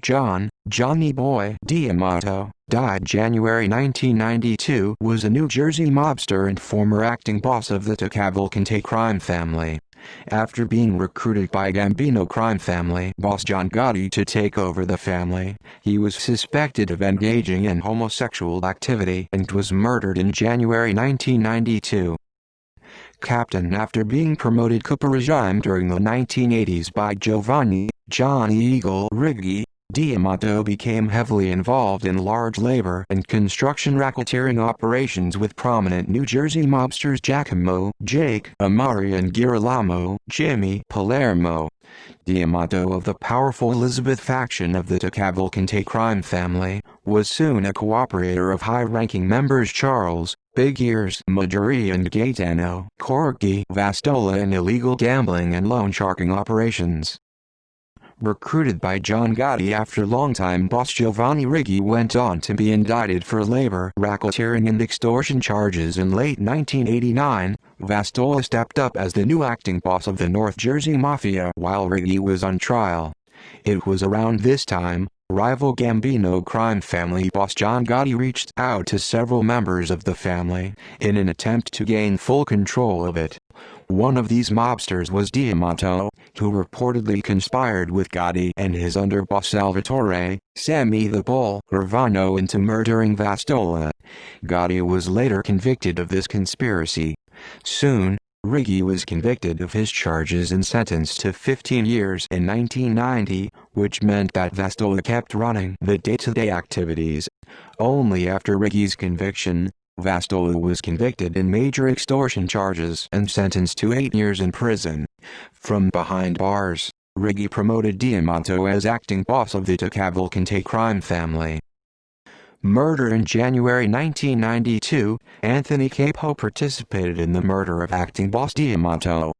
John, Johnny Boy D'Amato, died January 1992, was a New Jersey mobster and former acting boss of the Cavalcante crime family. After being recruited by Gambino crime family boss John Gotti to take over the family, he was suspected of engaging in homosexual activity and was murdered in January 1992. Captain after being promoted caporegime during the 1980s by Giovanni, Johnny Eagle Riggi, D'Amato became heavily involved in large labor and construction racketeering operations with prominent New Jersey mobsters Giacomo, Jake Amari and Girolamo, Jimmy Palermo. D'Amato of the powerful Elizabeth faction of the Cavalcante crime family, was soon a cooperator of high-ranking members Charles, Big Ears Majuri and Gaetano Corky Vastola in illegal gambling and loan sharking operations. Recruited by John Gotti after longtime boss Giovanni Riggi went on to be indicted for labor racketeering and extortion charges in late 1989, Vastola stepped up as the new acting boss of the North Jersey Mafia while Riggi was on trial. It was around this time, rival Gambino crime family boss John Gotti reached out to several members of the family in an attempt to gain full control of it. One of these mobsters was D'Amato, who reportedly conspired with Gotti and his underboss Salvatore, Sammy the Bull Gravano into murdering Vastola. Gotti was later convicted of this conspiracy. Soon, Riggi was convicted of his charges and sentenced to 15 years in 1990, which meant that Vastola kept running the day-to-day activities. Only after Riggi's conviction, Vastola was convicted in major extortion charges and sentenced to 8 years in prison. From behind bars, Riggi promoted D'Amato as acting boss of the Cavalcante crime family. Murder in January 1992, Anthony Capo participated in the murder of acting boss D'Amato.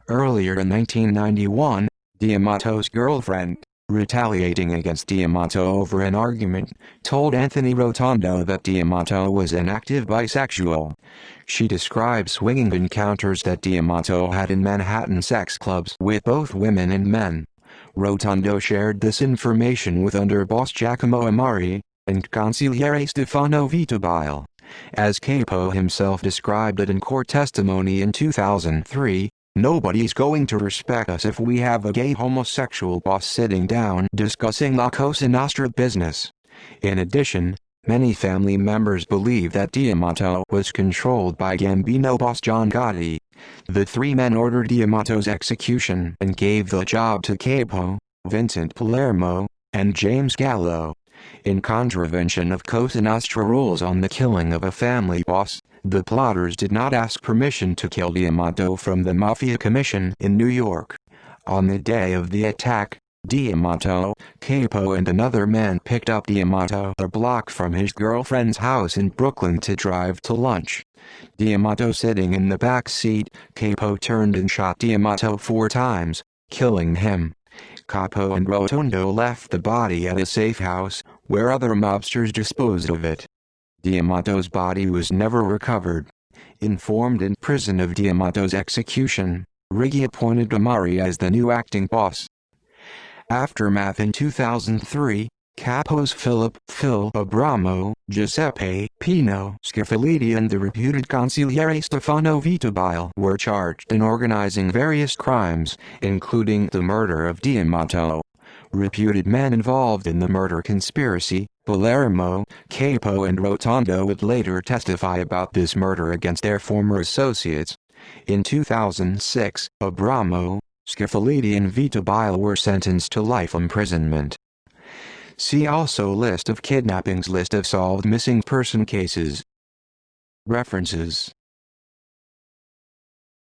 Earlier in 1991, D'Amato's girlfriend, retaliating against D'Amato over an argument, told Anthony Rotondo that D'Amato was an active bisexual. She described swinging encounters that D'Amato had in Manhattan sex clubs with both women and men. Rotondo shared this information with underboss Giacomo Amari and consigliere Stefano Vitabile. As Capo himself described it in court testimony in 2003, "Nobody's going to respect us if we have a gay homosexual boss sitting down discussing La Cosa Nostra business." In addition, many family members believe that D'Amato was controlled by Gambino boss John Gotti. The three men ordered D'Amato's execution and gave the job to Capo, Vincent Palermo, and James Gallo. In contravention of Cosa Nostra rules on the killing of a family boss, the plotters did not ask permission to kill D'Amato from the Mafia Commission in New York. On the day of the attack, D'Amato, Capo and another man picked up D'Amato a block from his girlfriend's house in Brooklyn to drive to lunch. D'Amato sitting in the back seat, Capo turned and shot D'Amato 4 times, killing him. Capo and Rotondo left the body at a safe house, where other mobsters disposed of it. D'Amato's body was never recovered. Informed in prison of D'Amato's execution, Riggi appointed Amari as the new acting boss. Aftermath in 2003, Capos Phil Abramo, Giuseppe Pino Scafelliti and the reputed consigliere Stefano Vitabile were charged in organizing various crimes, including the murder of D'Amato. Reputed men involved in the murder conspiracy, Palermo, Capo and Rotondo would later testify about this murder against their former associates. In 2006, Abramo, Scafelliti and Vitabile were sentenced to life imprisonment. See also List of kidnappings, List of solved missing person cases. References